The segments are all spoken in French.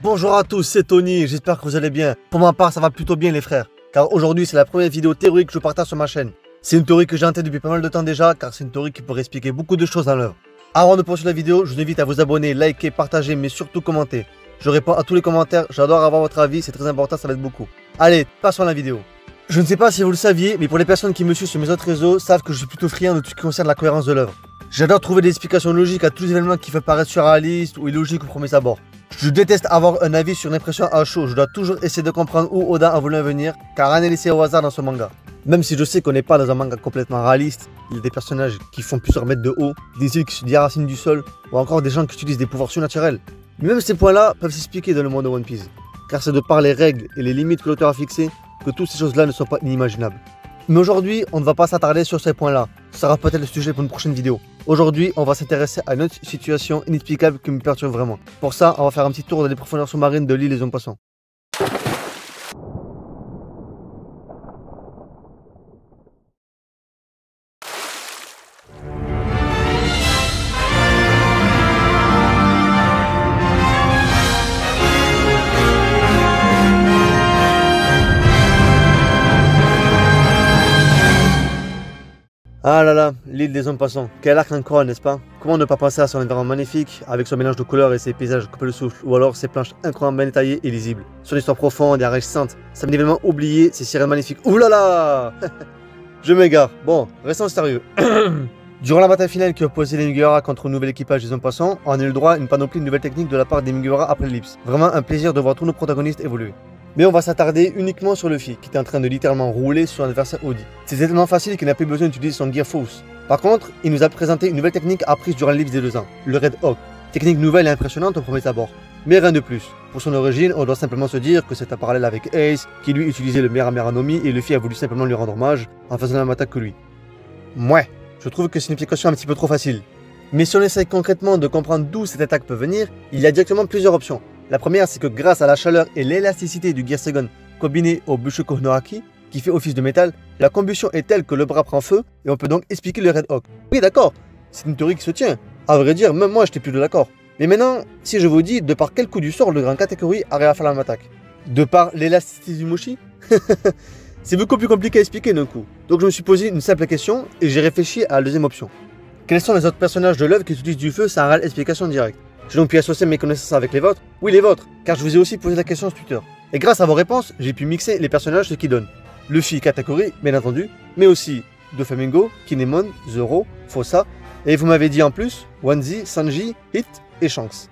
Bonjour à tous, c'est Tony, j'espère que vous allez bien. Pour ma part, ça va plutôt bien les frères, car aujourd'hui c'est la première vidéo théorique que je partage sur ma chaîne. C'est une théorie que j'ai en tête depuis pas mal de temps déjà, car c'est une théorie qui pourrait expliquer beaucoup de choses dans l'œuvre. Avant de poursuivre la vidéo, je vous invite à vous abonner, liker, partager, mais surtout commenter. Je réponds à tous les commentaires, j'adore avoir votre avis, c'est très important, ça m'aide beaucoup. Allez, passons à la vidéo. Je ne sais pas si vous le saviez, mais pour les personnes qui me suivent sur mes autres réseaux, savent que je suis plutôt friand de tout ce qui concerne la cohérence de l'œuvre. J'adore trouver des explications logiques à tous les événements qui peuvent paraître surréalistes ou illogiques au premier abord. Je déteste avoir un avis sur une impression à chaud, je dois toujours essayer de comprendre où Oda a voulu en venir, car rien n'est laissé au hasard dans ce manga. Même si je sais qu'on n'est pas dans un manga complètement réaliste, il y a des personnages qui font plusieurs mètres de haut, des îles qui se déracinent du sol, ou encore des gens qui utilisent des pouvoirs surnaturels. Mais même ces points-là peuvent s'expliquer dans le monde de One Piece, car c'est de par les règles et les limites que l'auteur a fixées que toutes ces choses-là ne sont pas inimaginables. Mais aujourd'hui, on ne va pas s'attarder sur ces points-là, ce sera peut-être le sujet pour une prochaine vidéo. Aujourd'hui, on va s'intéresser à une autre situation inexplicable qui me perturbe vraiment. Pour ça, on va faire un petit tour dans les profondeurs sous-marines de l'île des hommes poissons. Ah là là, l'île des hommes passants, quel arc incroyable n'est-ce pas? Comment ne pas penser à son environnement magnifique, avec son mélange de couleurs et ses paysages coupés le souffle, ou alors ses planches incroyablement bien détaillées et lisibles. Son histoire profonde et enrichissante, sa événement oublié, ses sirènes magnifiques. Ouh là là. Je m'égare, bon, restons sérieux. Durant la bataille finale qui opposait les Mugiwara contre un nouvel équipage des hommes poissons, on a eu le droit à une panoplie de nouvelles techniques de la part des Mugiwara après l'ellipse. Vraiment un plaisir de voir tous nos protagonistes évoluer. Mais on va s'attarder uniquement sur Luffy, qui était en train de littéralement rouler sur un adversaire Audi. C'était tellement facile qu'il n'a plus besoin d'utiliser son Gear Force. Par contre, il nous a présenté une nouvelle technique apprise durant l'ellipse des 2 ans, le Red Hawk. Technique nouvelle et impressionnante au premier abord. Mais rien de plus. Pour son origine, on doit simplement se dire que c'est un parallèle avec Ace, qui lui utilisait le Meramera no Mi et Luffy a voulu simplement lui rendre hommage en faisant la même attaque que lui. Mouais, je trouve que c'est une explication un petit peu trop facile. Mais si on essaye concrètement de comprendre d'où cette attaque peut venir, il y a directement plusieurs options. La première, c'est que grâce à la chaleur et l'élasticité du Gear Second combiné au Bushoku no Haki, qui fait office de métal, la combustion est telle que le bras prend feu et on peut donc expliquer le Red Hawk. Oui, d'accord, c'est une théorie qui se tient. À vrai dire, même moi, j'étais plutôt d'accord. Mais maintenant, si je vous dis de par quel coup du sort le grand Katakuri arrive à faire la même attaque? De par l'élasticité du Moshi? C'est beaucoup plus compliqué à expliquer d'un coup. Donc je me suis posé une simple question et j'ai réfléchi à la deuxième option. Quels sont les autres personnages de l'œuvre qui utilisent du feu sans réelle explication directe? J'ai donc pu associer mes connaissances avec les vôtres. Oui, les vôtres, car je vous ai aussi posé la question sur Twitter. Et grâce à vos réponses, j'ai pu mixer les personnages ce qui donnent. Luffy, Katakuri, bien entendu, mais aussi Doflamingo, Kinemon, Zoro, Fossa, et vous m'avez dit en plus, Wanzi, Sanji, Hit et Shanks.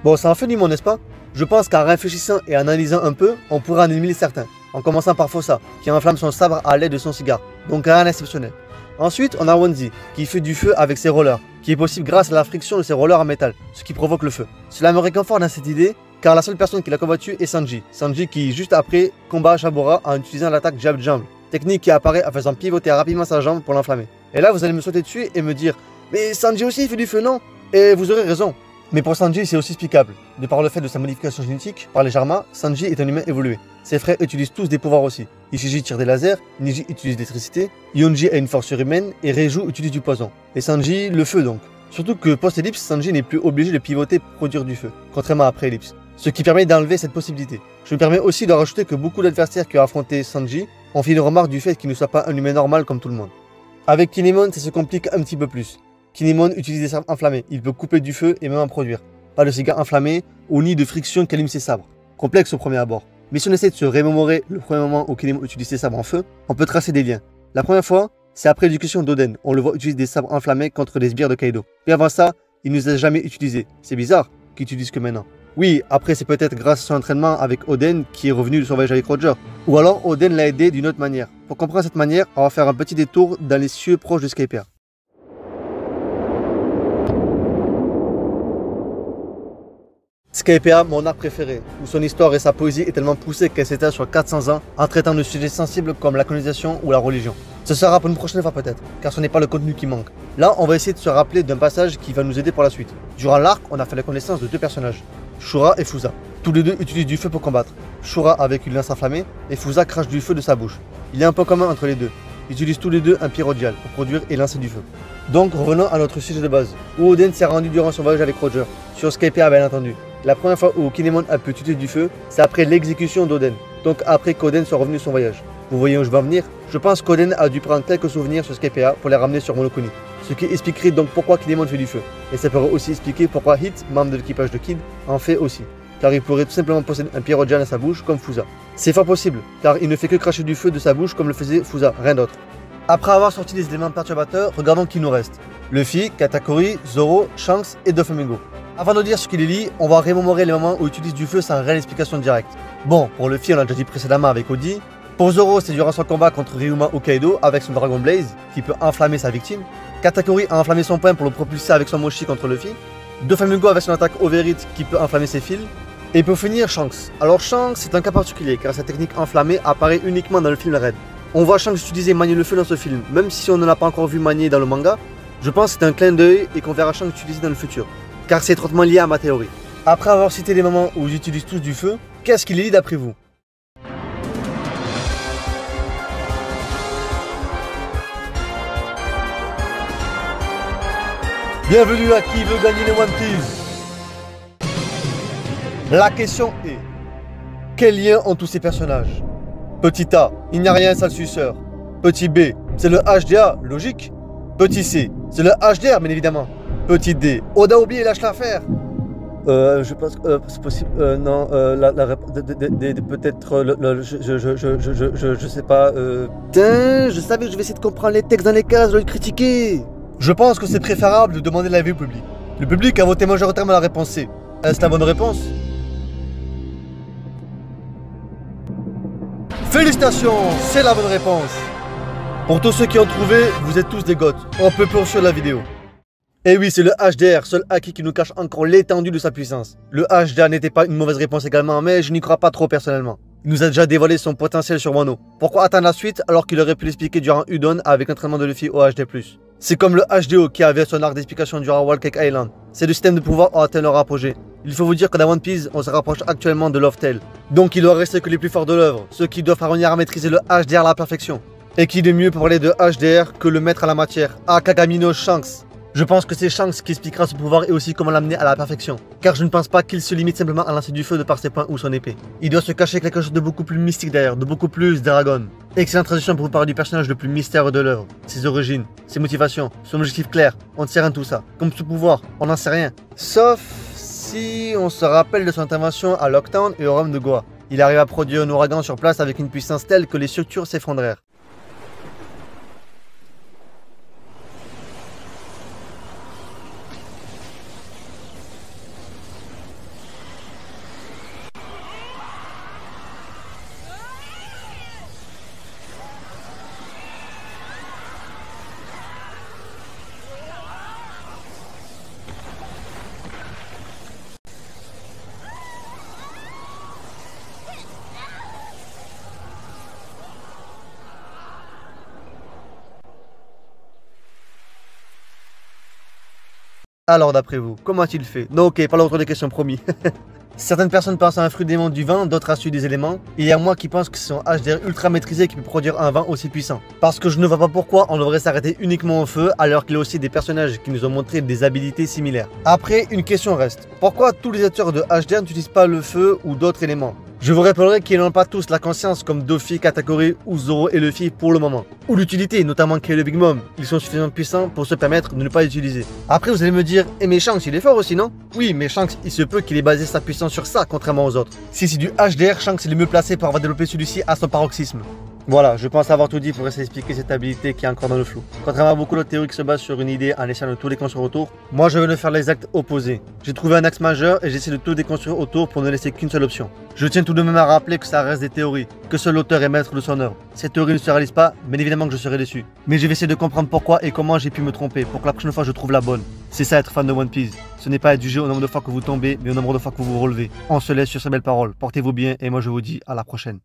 Bon, ça en fait du monde, n'est-ce pas? Je pense qu'en réfléchissant et en analysant un peu, on pourra en éliminer certains. En commençant par Fossa, qui enflamme son sabre à l'aide de son cigare, donc rien d'exceptionnel. Ensuite, on a Wanzi, qui fait du feu avec ses rollers, qui est possible grâce à la friction de ses rollers en métal, ce qui provoque le feu. Cela me réconforte dans cette idée, car la seule personne qui l'a combattu est Sanji. Sanji qui, juste après, combat Shabura en utilisant l'attaque Jab Jump, technique qui apparaît en faisant pivoter rapidement sa jambe pour l'enflammer. Et là, vous allez me sauter dessus et me dire « Mais Sanji aussi il fait du feu, non ?» Et vous aurez raison. Mais pour Sanji, c'est aussi explicable. De par le fait de sa modification génétique, par les Jarma, Sanji est un humain évolué. Ses frères utilisent tous des pouvoirs aussi. Ishiji tire des lasers, Niji utilise l'électricité, Yonji a une force surhumaine et Reiju utilise du poison. Et Sanji, le feu donc. Surtout que post-ellipse, Sanji n'est plus obligé de pivoter pour produire du feu, contrairement à après-ellipse. Ce qui permet d'enlever cette possibilité. Je me permets aussi de rajouter que beaucoup d'adversaires qui ont affronté Sanji ont fait une remarque du fait qu'il ne soit pas un humain normal comme tout le monde. Avec Kinemon, ça se complique un petit peu plus. Kinemon utilise des sabres enflammés, il peut couper du feu et même en produire. Pas de cigare enflammé ou ni de friction qui allume ses sabres. Complexe au premier abord. Mais si on essaie de se remémorer le premier moment où Kinemon utilise ses sabres en feu, on peut tracer des liens. La première fois, c'est après l'éducation d'Oden, on le voit utiliser des sabres enflammés contre les sbires de Kaido. Et avant ça, il ne les a jamais utilisés. C'est bizarre qu'il utilise que maintenant. Oui, après c'est peut-être grâce à son entraînement avec Oden qui est revenu de son voyage avec Roger. Ou alors Oden l'a aidé d'une autre manière. Pour comprendre cette manière, on va faire un petit détour dans les cieux proches de Skypiea. Skypiea, mon art préféré, où son histoire et sa poésie est tellement poussée qu'elle s'étale sur 400 ans en traitant de sujets sensibles comme la colonisation ou la religion. Ce sera pour une prochaine fois peut-être, car ce n'est pas le contenu qui manque. Là, on va essayer de se rappeler d'un passage qui va nous aider pour la suite. Durant l'arc, on a fait la connaissance de 2 personnages, Shura et Fusa. Tous les deux utilisent du feu pour combattre. Shura avec une lance enflammée et Fusa crache du feu de sa bouche. Il y a un point commun entre les deux. Ils utilisent tous les deux un pyrodial pour produire et lancer du feu. Donc revenons à notre sujet de base, où Oden s'est rendu durant son voyage avec Roger, sur Skypiea bien entendu. La première fois où Kinemon a pu tuer du feu, c'est après l'exécution d'Oden, donc après qu'Oden soit revenu de son voyage. Vous voyez où je veux en venir? Je pense qu'Oden a dû prendre quelques souvenirs sur Skypiea pour les ramener sur Monokuni. Ce qui expliquerait donc pourquoi Kinemon fait du feu. Et ça pourrait aussi expliquer pourquoi Hit, membre de l'équipage de Kid, en fait aussi. Car il pourrait tout simplement posséder un Pyrogen à sa bouche comme Fusa. C'est fort possible, car il ne fait que cracher du feu de sa bouche comme le faisait Fusa, rien d'autre. Après avoir sorti les éléments perturbateurs, regardons qui nous reste. Luffy, Katakuri, Zoro, Shanks et Doflamingo. Avant de dire ce qui les lie, on va remémorer les moments où ils utilisent du feu sans réelle explication directe. Bon, pour Luffy, on l'a déjà dit précédemment avec Odi. Pour Zoro, c'est durant son combat contre Ryuma Hokkaido avec son Dragon Blaze, qui peut enflammer sa victime. Katakuri a enflammé son poing pour le propulser avec son Moshi contre Luffy. Doflamingo avec son attaque Overhit qui peut enflammer ses fils. Et pour finir, Shanks. Alors Shanks, c'est un cas particulier car sa technique enflammée apparaît uniquement dans le film Red. On voit Shanks utiliser manier le feu dans ce film, même si on ne l'a pas encore vu manier dans le manga. Je pense que c'est un clin d'œil et qu'on verra Shanks utiliser dans le futur, car c'est étroitement lié à ma théorie. Après avoir cité les moments où ils utilisent tous du feu, qu'est-ce qui les lie d'après vous? Bienvenue à Qui veut gagner les One Piece. La question est, quel lien ont tous ces personnages? Petit A, il n'y a rien, sale suceur. Petit B, c'est le HDA, logique. Petit C, c'est le HDR, bien évidemment. Petit D, Oda a oublié, lâche l'affaire. Je pense que c'est possible. Non, la réponse. Peut-être. Je sais pas. Putain, je savais que je vais essayer de comprendre les textes dans les cases, de le critiquer. Je pense que c'est préférable de demander l'avis au public. Le public a voté majoritairement la réponse C. Est-ce la bonne réponse? Félicitations, c'est la bonne réponse. Pour tous ceux qui ont trouvé, vous êtes tous des goths. On peut poursuivre la vidéo. Et oui, c'est le HDR, seul acquis qui nous cache encore l'étendue de sa puissance. Le HDR n'était pas une mauvaise réponse également, mais je n'y crois pas trop personnellement. Il nous a déjà dévoilé son potentiel sur Wano. Pourquoi attendre la suite alors qu'il aurait pu l'expliquer durant Udon avec l'entraînement de Luffy au HD+. C'est comme le HDO qui avait son arc d'explication durant Whole Cake Island. Ces deux systèmes de pouvoir ont atteint leur apogée. Il faut vous dire que dans One Piece, on se rapproche actuellement de Love-Tale. Donc il doit rester que les plus forts de l'œuvre, ceux qui doivent parvenir à maîtriser le HDR à la perfection. Et qui de mieux pour parler de HDR que le maître à la matière, Akagamino Shanks. Je pense que c'est Shanks qui expliquera ce pouvoir et aussi comment l'amener à la perfection. Car je ne pense pas qu'il se limite simplement à lancer du feu de par ses poings ou son épée. Il doit se cacher quelque chose de beaucoup plus mystique derrière, de beaucoup plus dragon. Excellente transition pour vous parler du personnage le plus mystérieux de l'œuvre. Ses origines, ses motivations, son objectif clair. On ne sait rien de tout ça. Comme ce pouvoir, on n'en sait rien. Sauf si on se rappelle de son intervention à Lockdown et au Rhum de Goa. Il arrive à produire un ouragan sur place avec une puissance telle que les structures s'effondrèrent. Alors d'après vous, comment a-t-il fait? Non ok, pas l'autre des questions, promis. Certaines personnes pensent à un fruit démon du vent, d'autres à celui des éléments. Et il y a moi qui pense que c'est un HDR ultra maîtrisé qui peut produire un vent aussi puissant. Parce que je ne vois pas pourquoi on devrait s'arrêter uniquement au feu alors qu'il y a aussi des personnages qui nous ont montré des habilités similaires. Après, une question reste. Pourquoi tous les acteurs de HDR n'utilisent pas le feu ou d'autres éléments? Je vous rappellerai qu'ils n'ont pas tous la conscience comme Doffy, Katakuri ou Zoro et Luffy pour le moment. Ou l'utilité, notamment Kaido et Big Mom. Ils sont suffisamment puissants pour se permettre de ne pas l'utiliser. Après vous allez me dire, mais Shanks il est fort aussi non? Oui, mais Shanks il se peut qu'il ait basé sa puissance sur ça contrairement aux autres. Si c'est du HDR, Shanks il est mieux placé pour avoir développé celui-ci à son paroxysme. Voilà, je pense avoir tout dit pour essayer d'expliquer cette habilité qui est encore dans le flou. Contrairement à beaucoup d'autres théories qui se basent sur une idée en essayant de tout déconstruire autour, moi je vais ne faire l'exact opposé. J'ai trouvé un axe majeur et j'essaie de tout déconstruire autour pour ne laisser qu'une seule option. Je tiens tout de même à rappeler que ça reste des théories, que seul l'auteur est maître de son œuvre. Cette théorie ne se réalise pas, bien évidemment que je serai déçu. Mais je vais essayer de comprendre pourquoi et comment j'ai pu me tromper pour que la prochaine fois je trouve la bonne. C'est ça être fan de One Piece. Ce n'est pas être jugé au nombre de fois que vous tombez, mais au nombre de fois que vous vous relevez. On se laisse sur ces belles paroles. Portez-vous bien et moi je vous dis à la prochaine.